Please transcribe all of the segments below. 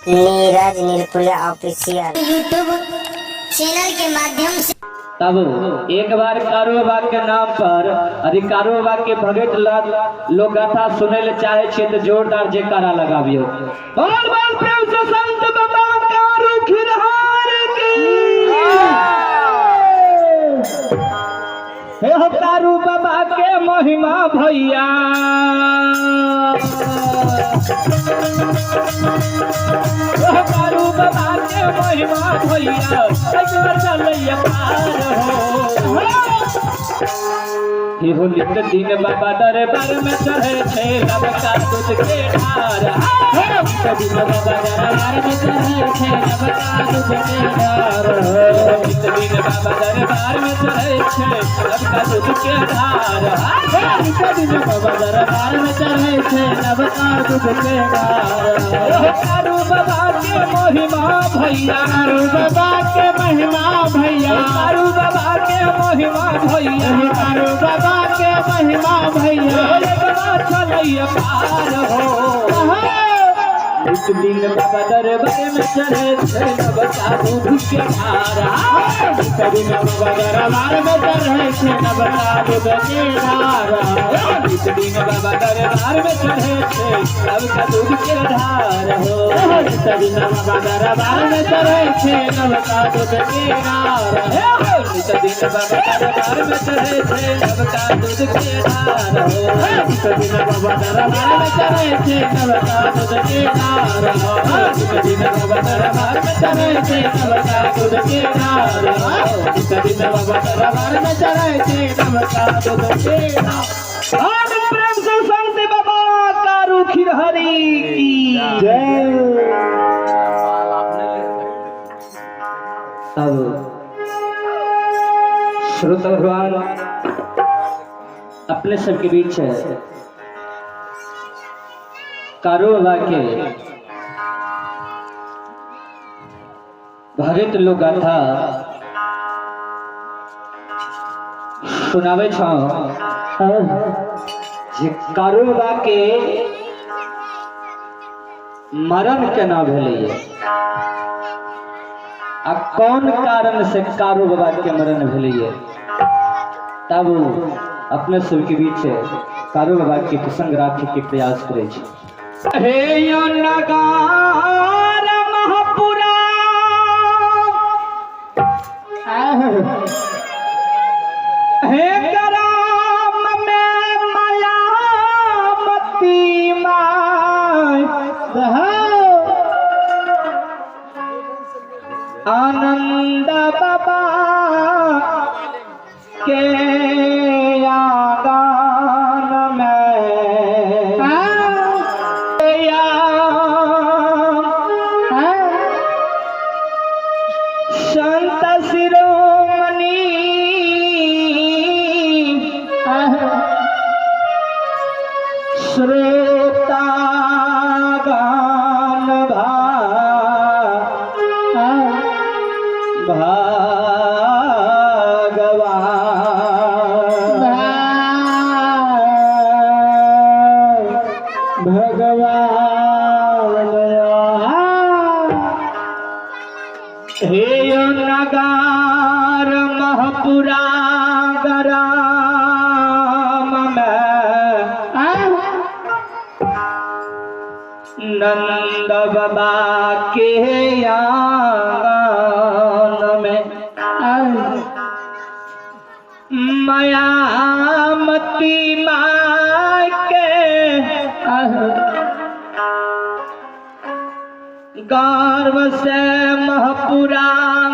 Neeraj नीलपुरिया official YouTube channel के माध्यम से। तब एक बार कारू बाबा के नाम पर यदि कारू बाबा के भगत लोग गाथा सुने ले चाहे छे तो जोरदार जयकारा लगाबियो। बोल बोल प्रेम से संत बाबा कारू खिरहार की। हे हो कारू बाबा के महिमा भैया, कारू बाबा के महिमा भैया, चलैया पार हो। ये हो नित दिन बाबा दरबार में चढ़े थे लबका दूध के धार। नित दिन बाबा दरबार में चढ़े थे लबका दूध के धार। नित दिन बाबा दरबार में चढ़े थे लबका दूध के धार। नित दिन बाबा दरबार में चढ़े थे लबका दूध के धार। कारू बाबा के महिमा भैया, कारू बाबा के महिमा भैया, कारू बाबा के महिमा भैया, कारू बाबा के महिमा भैया, चलैया पार हो। इस दिन बाबा दरबार में चढ़े थे लबका दूध के धार। इस दिन बाबा दरबार में चढ़े थे लबका दूध के धार। इस दिन बाबा दरबार में चढ़े थे लबका दूध के धार हो। इस दिन बाबा दरबार में चढ़े थे लबका दूध के धार। इस दिन बाबा दरबार में चढ़े थे लबका दूध के धार हो। इस दिन बाबा दरबार में चढ़े थे लबका दूध के धार। इस दिन बाबा दरबार में चढ़े थे लबका दूध के धार। इस दिन बाबा दरबार में चढ़े थे लबका दूध के धार। प्रेम से संत बाबा कारू खिरहरी की जय। अब श्रोता भगवान अपने सबके बीच है कारू बाबा के भगत लोग गाथा सुनावे छौ। जे कारू बाबा के मरण केना भेलै, आ कौन कारण से कारू बाबा के मरण भेलै, तब अपने सबके बीच कारू बाबा के प्रसंग राखे के प्रयास करे छी। हे यो नगार महापुरा, हे कराम में माया मती माय, आनंद बाबा के आगान में संत शिरोमणि श्रोता गान हे नगार महपुरा गराम में नंद बाबा के आंगन में मायामती माँ के गर्भ से महपुरा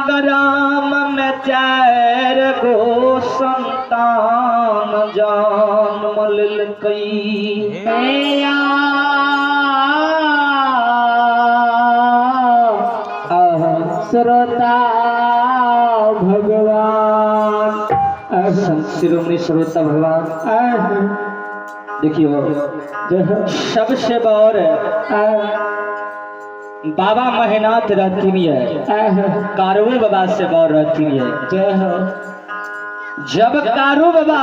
गराम में 4 गो संतान जन्म लेलकै। श्रोता भगवान, शिरोमणि श्रोता भगवान, देखियो सबसे बड़ बाबा महेनाथ रहती है, कारू बाबा से बड़ रहती है। जब कारू बाबा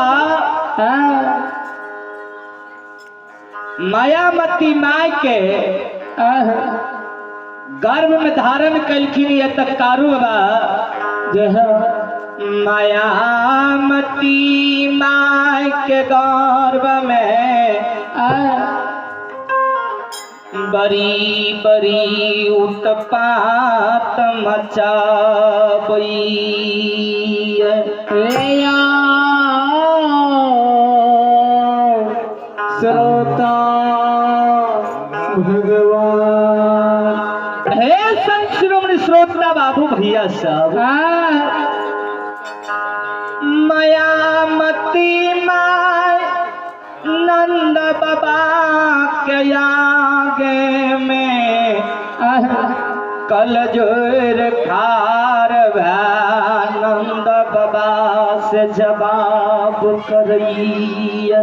मायामती माई के गर्भ में धारण कलखिन ये तक कारू बाबा जे मायामती माय के गर्भ में बड़ी बड़ी उत्पात मचाबई श्रोता भगवान हे संत शिरोमणि श्रोता बाबू भैया सब मायामती माय नंद बाबा के आगे में कल जोर खार नंद बाबा से जवाब करैया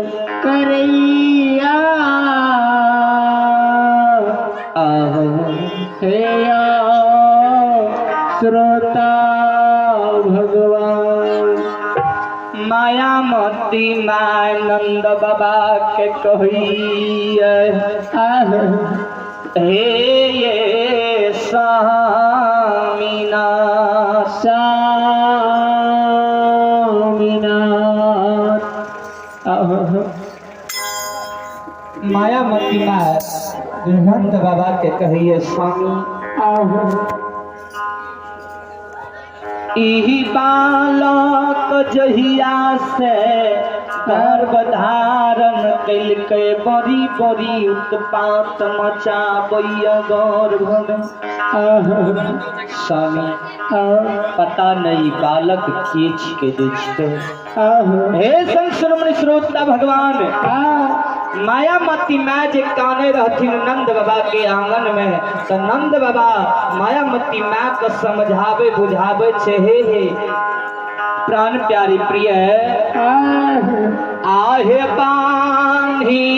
श्रोता भगवान मायामती माय नंद बाबा के कहिए हे ये स्वामीना मायामती माय नंद बाबा के कहिए स्वामी इही बालक जहिया से गर्भ धारण कलके बड़ी बड़ी उत्पात मचाबैया गर्भ में स्वामी पता नहीं बालक खींच के देखते हे संत शिरोमणि श्रोता भगवान मायामती माय जे काने रहथिन नंद बाबा के आंगन में तो नंद बाबा मायामती माय को समझावे बुझावे छे हे प्राण प्यारी प्रिय आहे बांधिया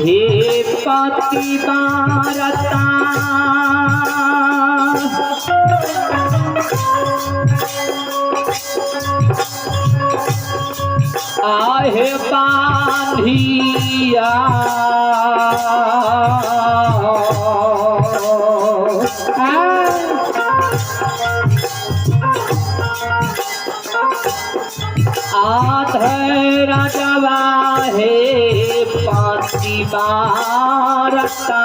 हे पति बारता आहे बांधिया आधे राजवा हे पाती बारता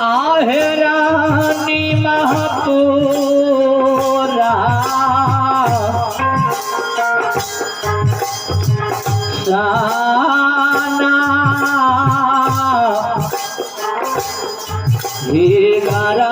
आहे रानी महपूरा साना हे गारा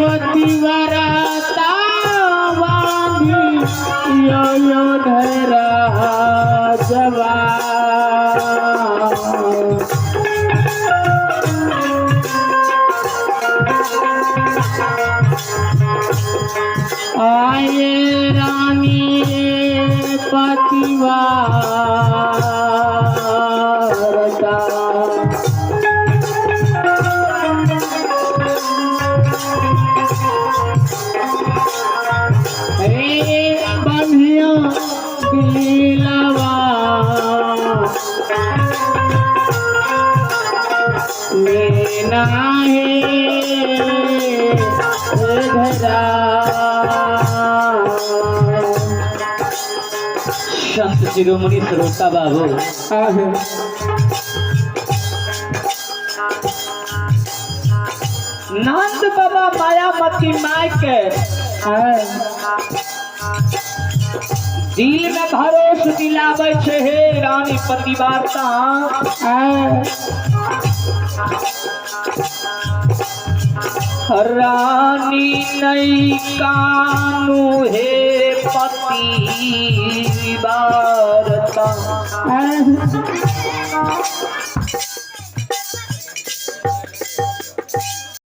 पतिवरता बांधी यो धरा जवा आए रानी पतिवरता नाही घरा संत शिरोमणी श्रोता बाबू नंद बाबा मायामती माय के दिल में भरोस दिलावे छे हे रानी पतिवार्ता रानी नई कानू हे पतिवार्ता